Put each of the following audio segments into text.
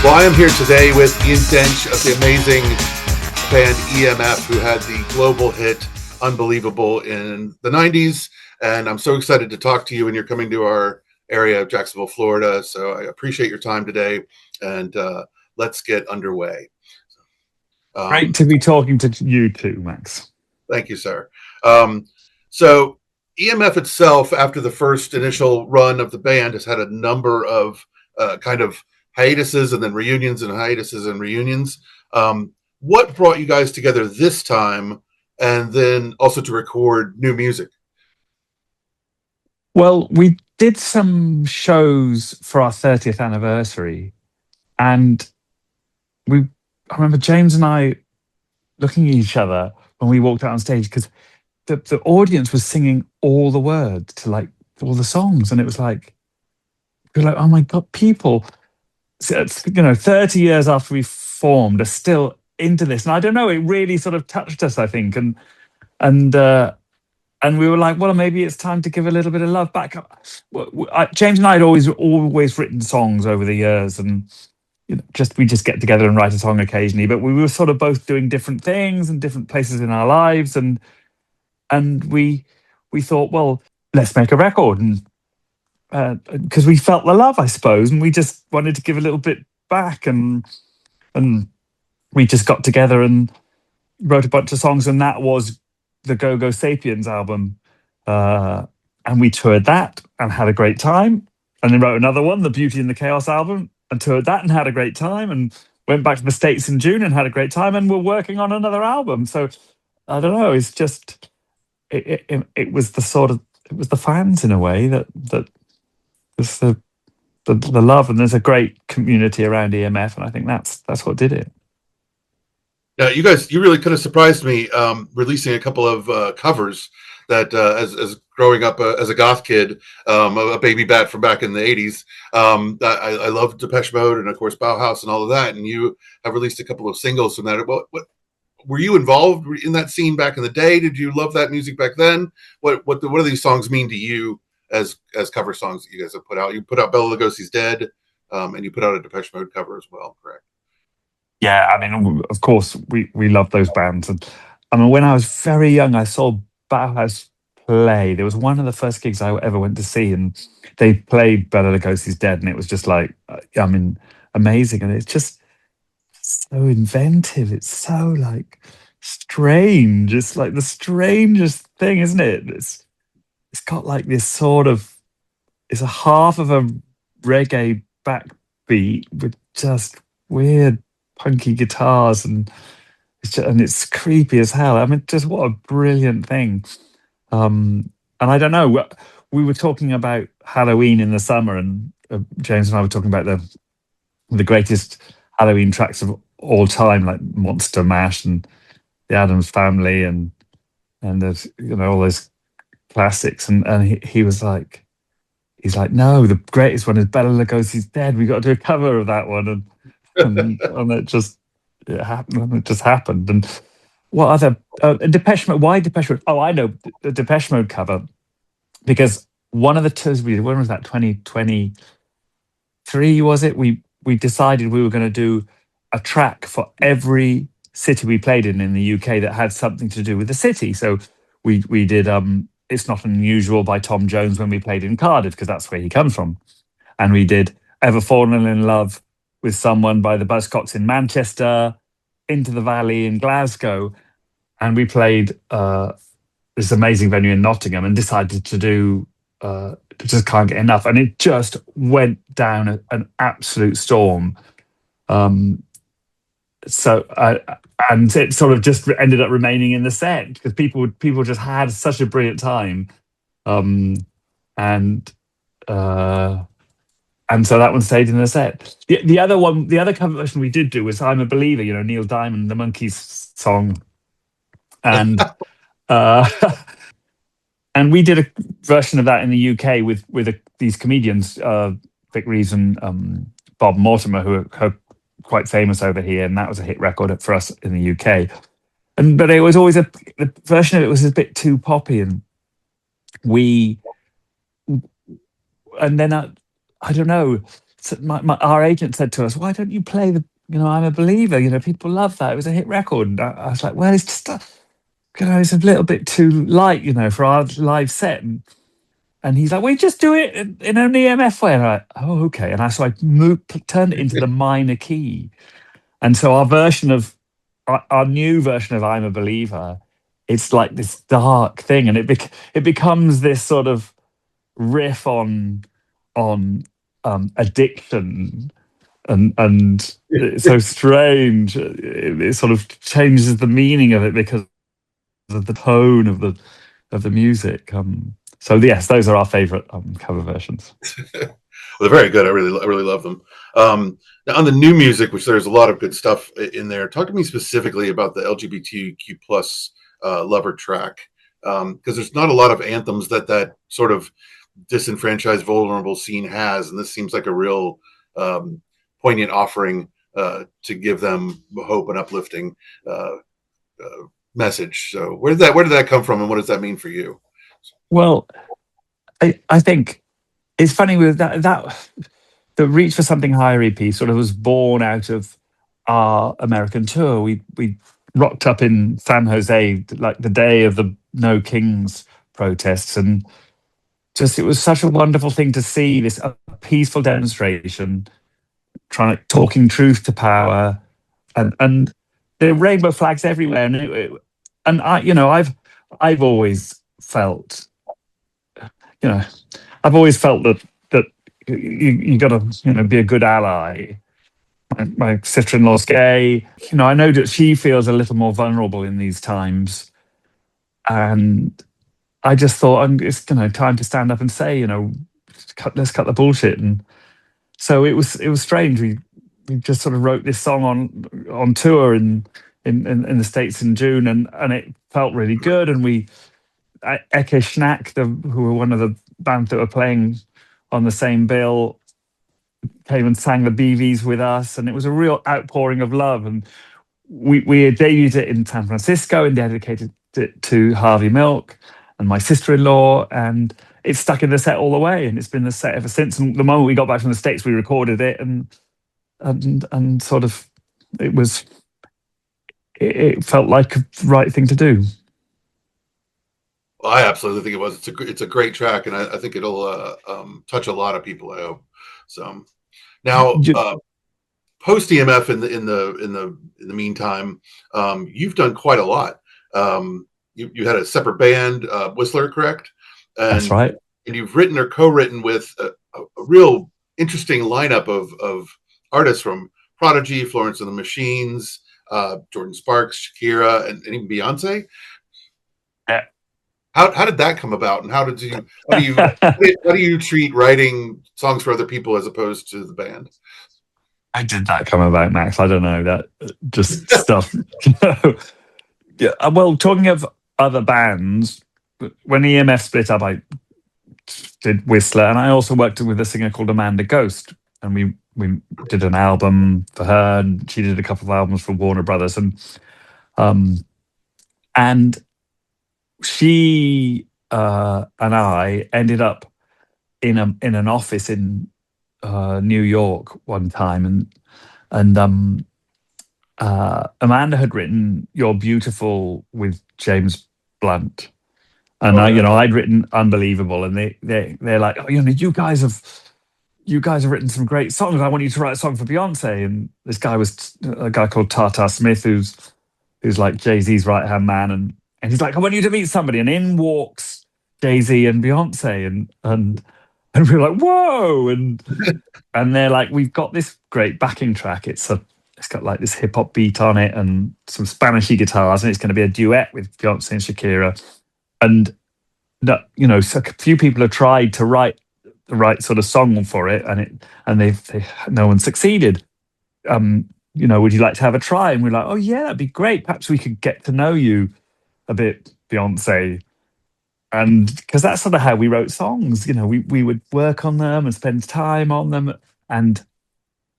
Well, I am here today with Ian Dench of the amazing band EMF, who had the global hit Unbelievable in the 90s. And I'm so excited to talk to you, and you're coming to our area of Jacksonville, Florida. So I appreciate your time today, and let's get underway. Great to be talking to you too, Max. Thank you, sir. So EMF itself, after the first initial run of the band, has had a number of kind of hiatuses and then reunions and hiatuses and reunions. What brought you guys together this time, and then also to record new music? Well, we did some shows for our 30th anniversary, and I remember James and I looking at each other when we walked out on stage, because the audience was singing all the words to like all the songs, and it was like, we were like, oh my God, people, 30 years after we formed, are still into this. And I don't know, it really sort of touched us, I think. And we were like, well, maybe it's time to give a little bit of love back. James and I had always written songs over the years, and we just get together and write a song occasionally. But we were sort of both doing different things and different places in our lives, and we thought, well, let's make a record, and because we felt the love, I suppose, and we just wanted to give a little bit back, and we just got together and wrote a bunch of songs, and that was the Go-Go Sapiens album, and we toured that and had a great time, and then wrote another one, the Beauty and the Chaos album, and toured that and had a great time, and went back to the States in June and had a great time, and we're working on another album. So I don't know, it's just it was the fans in a way that was the love, and there's a great community around EMF, and I think that's what did it. Yeah, you really kind of surprised me releasing a couple of covers that as growing up as a goth kid, a baby bat from back in the 80s, I loved Depeche Mode and of course Bauhaus and all of that, and you have released a couple of singles from that. What were you involved in that scene back in the day? Did you love that music back then? What do these songs mean to you as cover songs that you guys have put out? You put out Bela Lugosi's Dead, and you put out a Depeche Mode cover as well, correct? Yeah, I mean, of course, we love those bands. And I mean, when I was very young, I saw Bauhaus play. There was one of the first gigs I ever went to see, and they played Bela Lugosi's Dead, and it was just like, I mean, amazing. And it's just so inventive. It's so like strange. It's like the strangest thing, isn't it? It's got like this sort of, it's a half of a reggae backbeat with just weird punky guitars, and it's creepy as hell. I mean, just what a brilliant thing. And I don't know, we were talking about Halloween in the summer, and James and I were talking about the greatest Halloween tracks of all time, like Monster Mash and The Addams Family, and there's all those classics, and he was like, no, the greatest one is Bela Lugosi's Dead. We got to do a cover of that one, and it just happened. And what other Depeche Mode? Why Depeche Mode? Oh, I know the Depeche Mode cover, because one of the tours we did, when was that? 2023 was it? We decided we were going to do a track for every city we played in the UK that had something to do with the city. So we did It's Not Unusual by Tom Jones when we played in Cardiff, because that's where he comes from, and we did Ever Fallen in Love with Someone by the Buzzcocks in Manchester, Into the Valley in Glasgow, and we played this amazing venue in Nottingham, and decided to do Just Can't Get Enough, and it just went down an absolute storm. And it sort of just ended up remaining in the set, because people just had such a brilliant time, and so that one stayed in the set. The other cover version we did do was "I'm a Believer," Neil Diamond, the Monkees song, and and we did a version of that in the UK with these comedians, Vic Reeves and Bob Mortimer, who are quite famous over here, and that was a hit record for us in the UK. But it was always the version of it was a bit too poppy, and then I don't know. our agent said to us, "Why don't you play the, I'm a Believer? People love that. It was a hit record." And I was like, "Well, it's just, it's a little bit too light, for our live set." And he's like, "We just do it in an EMF way." And I'm like, "Oh, okay." And so I turned it into the minor key. And so our new version of "I'm a Believer," it's like this dark thing, and it becomes this sort of riff on addiction, and it's so strange. It sort of changes the meaning of it because of the tone of the music. So yes, those are our favorite cover versions. Well, they're very good. I really love them. Now on the new music, which there's a lot of good stuff in there. Talk to me specifically about the LGBTQ plus lover track, because there's not a lot of anthems that sort of disenfranchised, vulnerable scene has, and this seems like a real poignant offering to give them hope and uplifting message. So where did that come from, and what does that mean for you? Well, I think it's funny with that the Reach for Something Higher EP sort of was born out of our American tour. We rocked up in San Jose like the day of the No Kings protests, and just it was such a wonderful thing to see this peaceful demonstration, talking truth to power, and the rainbow flags everywhere, and I've always felt, you know I've always felt that you got to be a good ally. My sister-in-law's gay. I know that she feels a little more vulnerable in these times, and I just thought it's time to stand up and say, let's cut the bullshit. And so it was strange. We just sort of wrote this song on tour in the States in June, and it felt really good. And Eke Schnack, who were one of the bands that were playing on the same bill, came and sang the BVs with us, and it was a real outpouring of love. And we had debuted it in San Francisco and dedicated it to Harvey Milk and my sister-in-law, and it's stuck in the set all the way, and it's been the set ever since. And the moment we got back from the States, we recorded it, and sort of it felt like the right thing to do. Well, I absolutely think it was. It's a great track, and I think it'll touch a lot of people. I hope so. Now, post EMF in the meantime, you've done quite a lot. You had a separate band, Whistler, correct? That's And right. and you've written or co-written with a real interesting lineup of artists from Prodigy, Florence and the Machines, Jordan Sparks, Shakira, and even Beyonce. Yeah. How did that come about, and how do you treat writing songs for other people as opposed to the band? How did that come about, Max? I don't know. That just stuff. Yeah. Well, talking of other bands, when EMF split up, I did Whistler, and I also worked with a singer called Amanda Ghost, and we did an album for her, and she did a couple of albums for Warner Brothers, um, and she and I ended up in an office in New York one time, and Amanda had written "You're Beautiful" with James Blunt, and Oh yeah. I'd written "Unbelievable," and they're like, "Oh, you guys have written some great songs. I want you to write a song for Beyonce." And this guy was a guy called Tata Smith, who's like Jay-Z's right hand man, and he's like, "I want you to meet somebody," and in walks Jay-Z and Beyonce, and we were like, "Whoa!" And they're like, "We've got this great backing track. It's got like this hip hop beat on it and some Spanishy guitars, and it's going to be a duet with Beyonce and Shakira." And that, so a few people have tried to write the right sort of song for it, and no one succeeded. Would you like to have a try? And we're like, "Oh yeah, that'd be great. Perhaps we could get to know you a bit, Beyonce." And because that's sort of how we wrote songs, we would work on them and spend time on them. And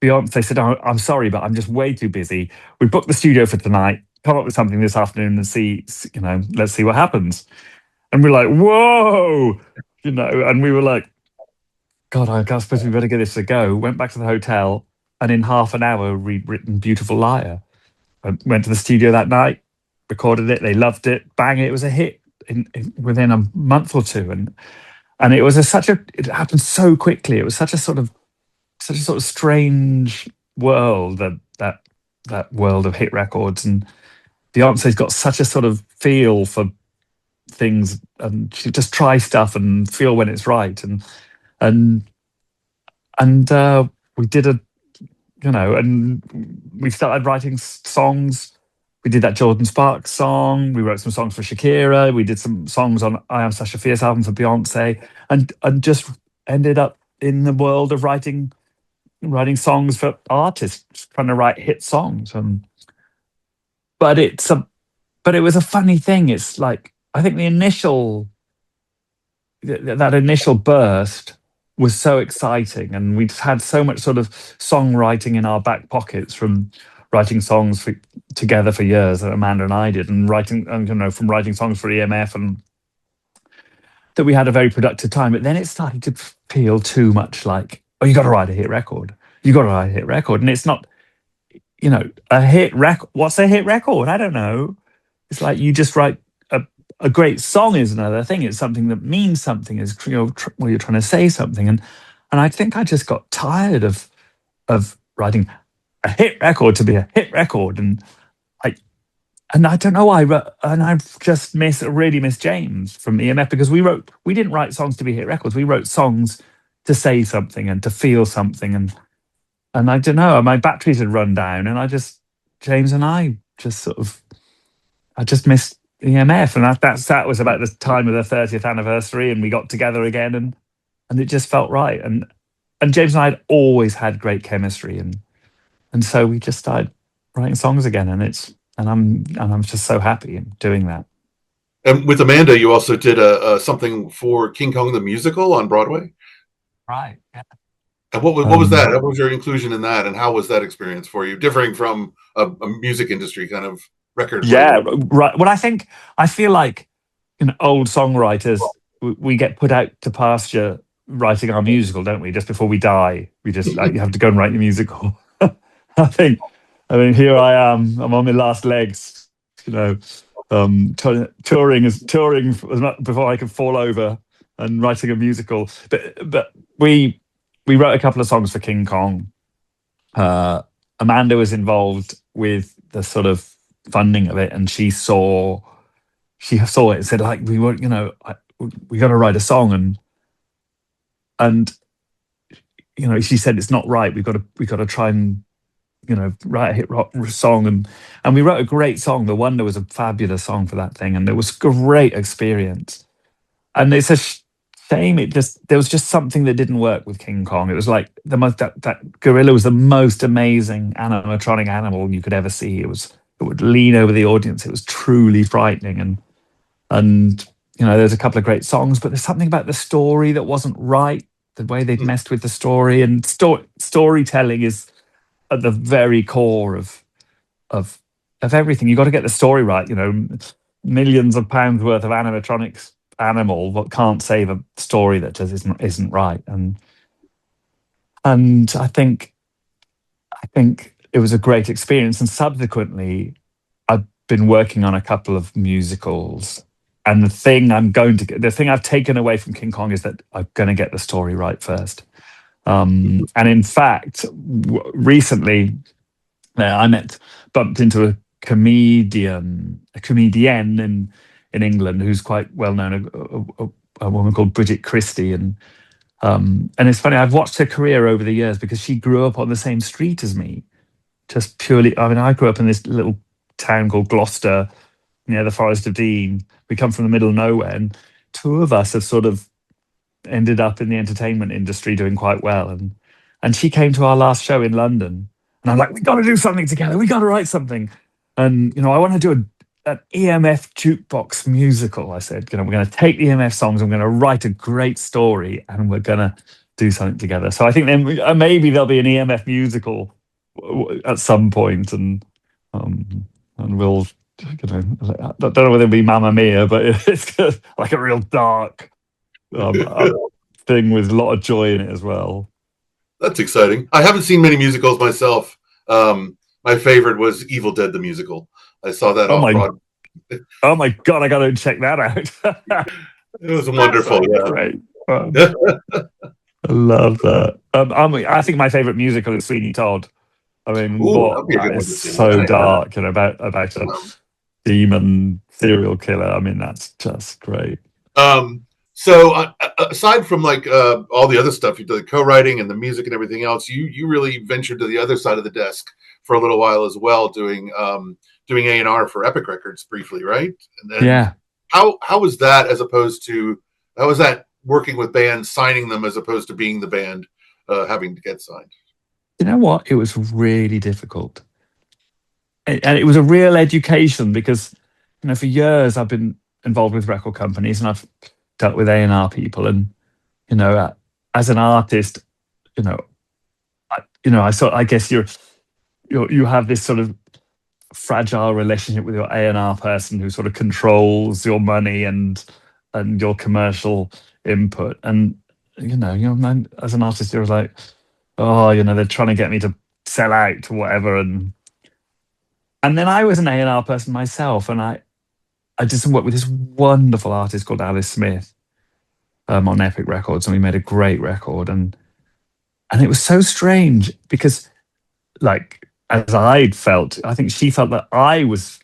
Beyonce said, "Oh, I'm sorry, but I'm just way too busy. We booked the studio for tonight. Come up with something this afternoon and see, let's see what happens." And we're like, "Whoa," and we were like, God, I suppose we better get this to go. Went back to the hotel, and in half an hour, we'd written Beautiful Liar. I went to the studio that night, recorded it. They loved it. Bang! It was a hit within a month or two, and it was it happened so quickly. It was such a sort of strange world, that world of hit records, and Beyonce's got such a sort of feel for things, and she just try stuff and feel when it's right, and we did and we started writing songs. We did that Jordan Sparks song. We wrote some songs for Shakira. We did some songs on I Am Sasha Fierce album for Beyonce, and just ended up in the world of writing songs for artists, trying to write hit songs. And but it's a but it was a funny thing. It's like, I think that initial burst was so exciting, and we'd had so much sort of songwriting in our back pockets from writing songs together for years that Amanda and I did, and from writing songs for EMF, and that we had a very productive time. But then it started to feel too much like, oh, you got to write a hit record. You got to write a hit record, and it's not, a hit record. What's a hit record? I don't know. It's like you just write a great song is another thing. It's something that means something. Is well, you're trying to say something, and I think I just got tired of writing a hit record to be a hit record, I and I don't know why, and I just really miss James from EMF, because we didn't write songs to be hit records. We wrote songs to say something and to feel something, and I don't know, my batteries had run down, and James and I just I just missed EMF, and that was about the time of the 30th anniversary, and we got together again, and it just felt right, and James and I had always had great chemistry, and so we just started writing songs again, and I'm just so happy in doing that. And with Amanda, you also did a something for King Kong the musical on Broadway. Right. Yeah. And what was that? What was your inclusion in that, and how was that experience for you, differing from a music industry kind of record Yeah, label? right. Well, I feel like, old songwriters, we get put out to pasture writing our musical, don't we? Just before we die, we just like, you have to go and write your musical. I think, here I am. I'm on my last legs. You know, touring before I could fall over, and writing a musical. But we wrote a couple of songs for King Kong. Amanda was involved with the sort of funding of it, and she saw it and said, like, we got to write a song, and she said, it's not right. We got to try and write a hit rock song, and we wrote a great song. The Wonder was a fabulous song for that thing, and it was a great experience. And it's a shame, there was just something that didn't work with King Kong. It was like that gorilla was the most amazing animatronic animal you could ever see. It would lean over the audience. It was truly frightening, and there's a couple of great songs, but there's something about the story that wasn't right. The way they'd messed with the story, and storytelling is at the very core of everything. You got to get the story right. Millions of pounds worth of animatronics animal, but can't save a story that just isn't right. And I think it was a great experience. And subsequently, I've been working on a couple of musicals. And the thing I've taken away from King Kong is that I'm going to get the story right first. And in fact, recently, bumped into a comedian in England who's quite well known, a woman called Bridget Christie, and it's funny. I've watched her career over the years because she grew up on the same street as me. Just purely, I grew up in this little town called Gloucester, near the Forest of Dean. We come from the middle of nowhere, and two of us have sort of ended up in the entertainment industry doing quite well. And she came to our last show in London, and I'm like, we got to do something together. We got to write something. And I want to do an EMF jukebox musical. I said, we're going to take the EMF songs, I'm going to write a great story, and we're going to do something together. So I think then maybe there'll be an EMF musical at some point, and we'll, I don't know whether it'll be Mamma Mia, but it's like a real dark thing with a lot of joy in it as well. That's exciting. I haven't seen many musicals myself. My favorite was Evil Dead the musical. I saw that Oh off my, Broadway. oh my God, I got to check that out. It was That wonderful. sounds great. I love that. I think my favorite musical is Sweeney Todd. I mean, Ooh, what that'd be a that good is one to see. so Yeah, dark, about a yeah. demon serial killer. I mean, that's just great. So aside from like all the other stuff you did, co-writing and the music and everything else, you really ventured to the other side of the desk for a little while as well, doing A&R for Epic Records briefly, right? And Yeah. how was that as opposed to how was that working with bands, signing them as opposed to being the band having to get signed? You know what? It was really difficult. And it was a real education because, for years I've been involved with record companies and I've dealt with A&R people. And, you know, uh, as an artist, you know, I guess you have this sort of fragile relationship with your A&R person who sort of controls your money and your commercial input. And as an artist, you're like, oh, they're trying to get me to sell out to whatever. And then I was an A&R person myself, and I did some work with this wonderful artist called Alice Smith on Epic Records, and we made a great record. And it was so strange because, like, as I felt, I think she felt that I was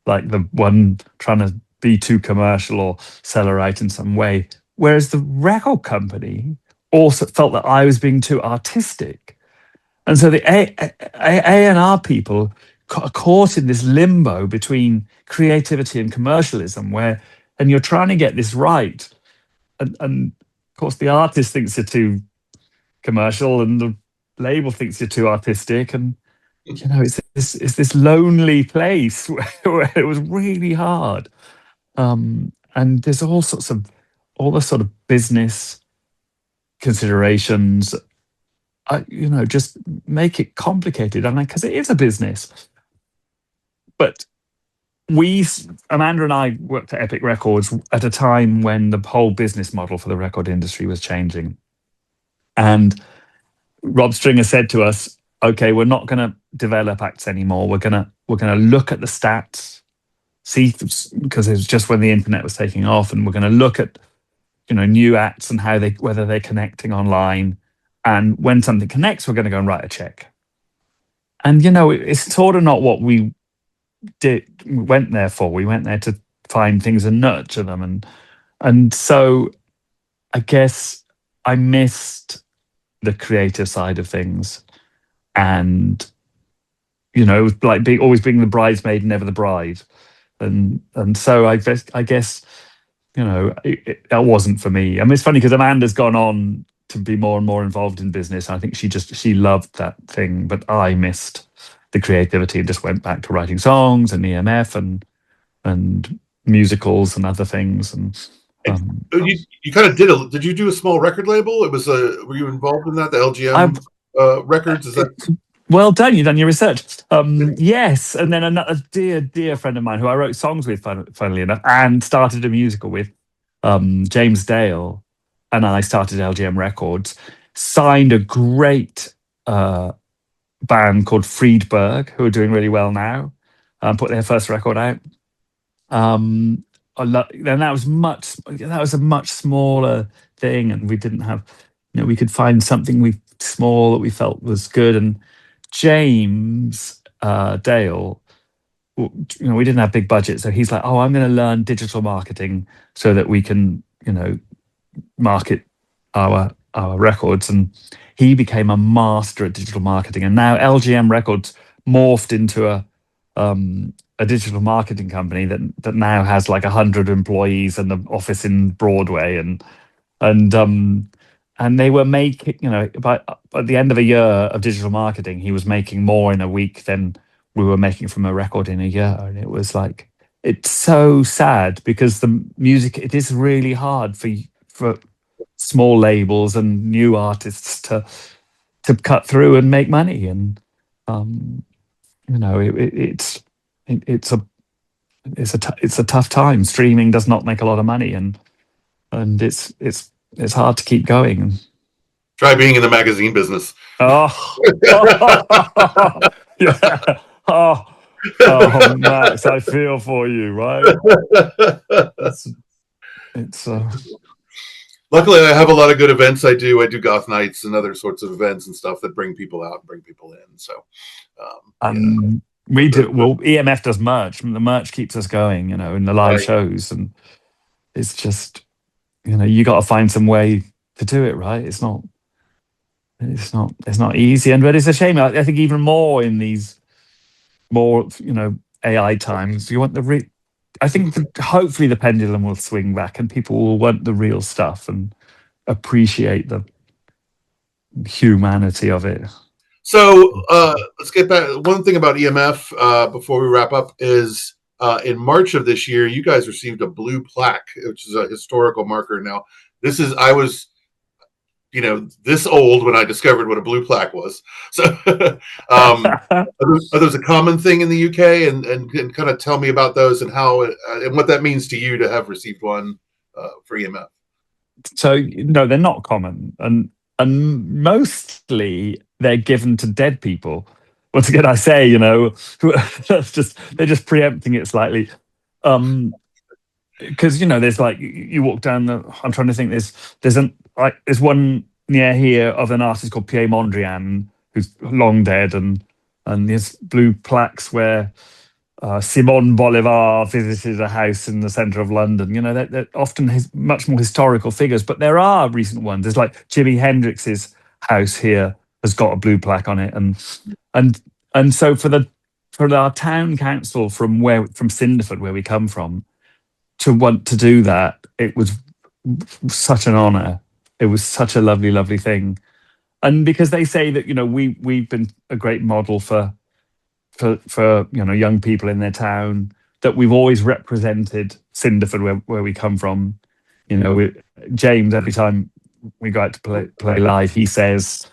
like the one trying to be too commercial or sell her out in some way. Whereas the record company also felt that I was being too artistic. And so the A&R people are caught in this limbo between creativity and commercialism, and you're trying to get this right. And of course, the artist thinks you're too commercial and the label thinks you're too artistic. And it's this lonely place where it was really hard. And there's all the sort of business considerations. Just make it complicated, and because it is a business. But Amanda and I worked at Epic Records at a time when the whole business model for the record industry was changing, and Rob Stringer said to us, "Okay, we're not going to develop acts anymore. We're gonna look at the stats, see, because it was just when the internet was taking off, and we're going to look at new acts and whether they're connecting online, and when something connects, we're going to go and write a check." And it's sort of not what we went there for. We went there to find things and nurture them, and so I guess I missed the creative side of things, and like always being the bridesmaid, never the bride, and so I guess that wasn't for me. I mean, it's funny because Amanda's gone on to be more and more involved in business. I think she loved that thing, but I missed the creativity and just went back to writing songs and EMF and musicals and other things. And And um, you kind of did you do a small record label? It was were you involved in that? The I LGM records? Is that well done. You've done your research. Yes, and then another dear friend of mine who I wrote songs with, funnily enough, and started a musical with, James Dale, and I started LGM Records. Signed a great band called Friedberg, who are doing really well now. Put their first record out. And that was a much smaller thing, and we didn't have, we could find something small that we felt was good. And James Dale, we didn't have big budget, so he's like, "Oh, I'm going to learn digital marketing so that we can, market our records." And he became a master at digital marketing. And now LGM Records morphed into a digital marketing company that now has like 100 employees and the office in Broadway. And they were making, by at the end of a year of digital marketing, he was making more in a week than we were making from a record in a year. And it was like, it's so sad because the music, it is really hard for small labels and new artists to cut through and make money. And um, it's a it's a tough time. Streaming does not make a lot of money, and it's it's hard to keep going. Try being in the magazine business. Oh, yeah. Oh, Max, I feel for you, right? It's it's Luckily, I have a lot of good events. I do goth nights and other sorts of events and stuff that bring people out and bring people in. So, and we do well. EMF does merch. The merch keeps us going, in the live right. shows, and it's just you got to find some way to do it, right? It's not easy, but it's a shame. I think even more in these more AI times, you want I think hopefully the pendulum will swing back, and people will want the real stuff and appreciate the humanity of it. So let's get back. One thing about EMF before we wrap up is in March of this year, you guys received a blue plaque, which is a historical marker. Now, I was this old when I discovered what a blue plaque was. So, are those a common thing in the UK? And kind of tell me about those and how and what that means to you to have received one for EMF. So no, they're not common, and mostly they're given to dead people. Once again, I say, they're just preempting it slightly. Because there's like you walk down the. I'm trying to think. There's one near here of an artist called Pierre Mondrian who's long dead, and there's blue plaques where Simon Bolivar visited a house in the centre of London. They're often much more historical figures, but there are recent ones. There's like Jimi Hendrix's house here has got a blue plaque on it, and so for our town council from Cinderford, where we come from, to want to do that, it was such an honour. It was such a lovely, lovely thing, and because they say that we've been a great model for young people in their town, that we've always represented Cinderford where we come from. James, every time we go out to play live, he says,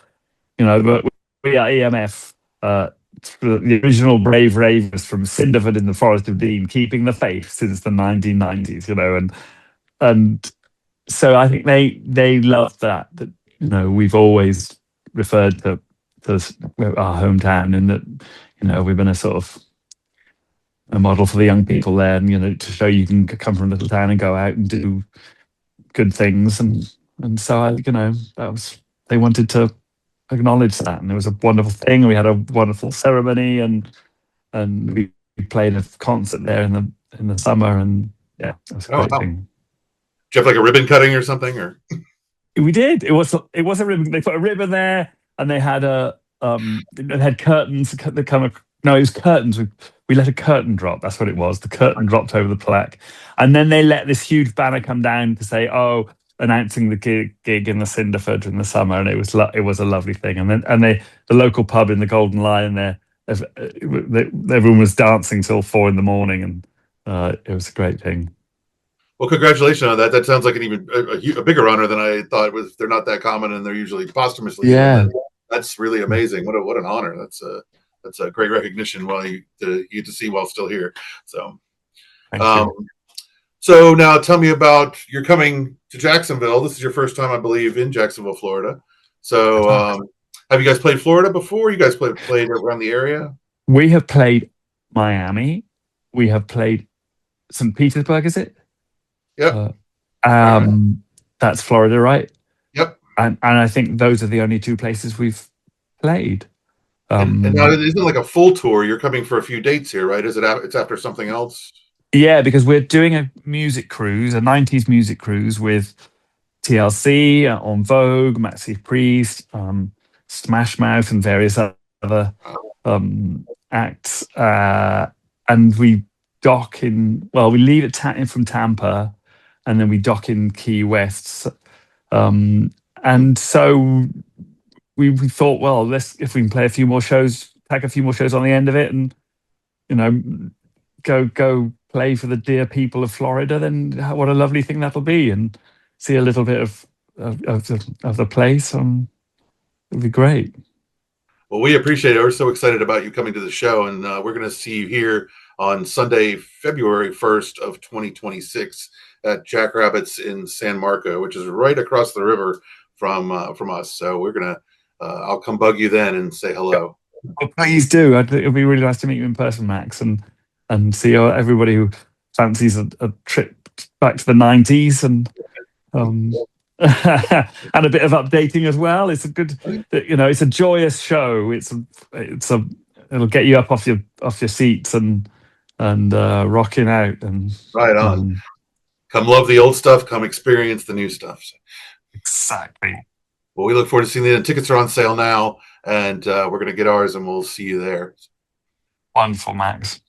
but we are EMF, the original brave ravers from Cinderford in the Forest of Dean, keeping the faith since the 1990s. And so I think they love that we've always referred to our hometown, and that we've been a sort of a model for the young people there, and to show you can come from a little town and go out and do good things, and so they wanted to acknowledge that, and it was a wonderful thing. We had a wonderful ceremony, and we played a concert there in the summer, and yeah, it was a great thing. Do you have like a ribbon cutting or something, or? We did. It was a ribbon. They put a ribbon there, and they had they had curtains that come. No, it was curtains. We let a curtain drop. That's what it was. The curtain dropped over the plaque, and then they let this huge banner come down to say, "Oh, announcing the gig in the Cinderford in the summer," and it was a lovely thing. And then the local pub in the Golden Lion there, everyone was dancing till 4 a.m, and it was a great thing. Well, congratulations on that. That sounds like an even a bigger honor than I thought it was. They're not that common, and they're usually posthumously. Yeah, that's really amazing. What an honor. That's a great recognition while you get to see while still here. So, so now tell me about you're coming to Jacksonville. This is your first time, I believe, in Jacksonville, Florida. So, have you guys played Florida before? You guys played around the area? We have played Miami. We have played St. Petersburg. Is it? Yep. That's Florida, right? Yep. And I think those are the only two places we've played. And now isn't it like a full tour? You're coming for a few dates here, right? It's after something else? Yeah, because we're doing a music cruise, a 90s music cruise with TLC, On Vogue, Maxi Priest, Smash Mouth, and various other acts. And we dock we leave it from Tampa, and then we dock in Key West. And so we thought, well, if we can play a few more shows, tack a few more shows on the end of it, and go play for the dear people of Florida, then what a lovely thing that'll be, and see a little bit of the place. It'll be great. Well, we appreciate it. We're so excited about you coming to the show, and we're going to see you here on Sunday, February 1st of 2026 at Jackrabbits in San Marco, which is right across the river from us. So we're gonna I'll come bug you then and say hello. Well, please do. It'll be really nice to meet you in person, Max, and see everybody who fancies a trip back to the '90s and um, and a bit of updating as well. It's a good, it's a joyous show. It's a it'll get you up off your seats and rocking out and Right on. um, Come love the old stuff. Come experience the new stuff. exactly. Well, we look forward to seeing the tickets are on sale now, and we're going to get ours, and we'll see you there. Wonderful, Max.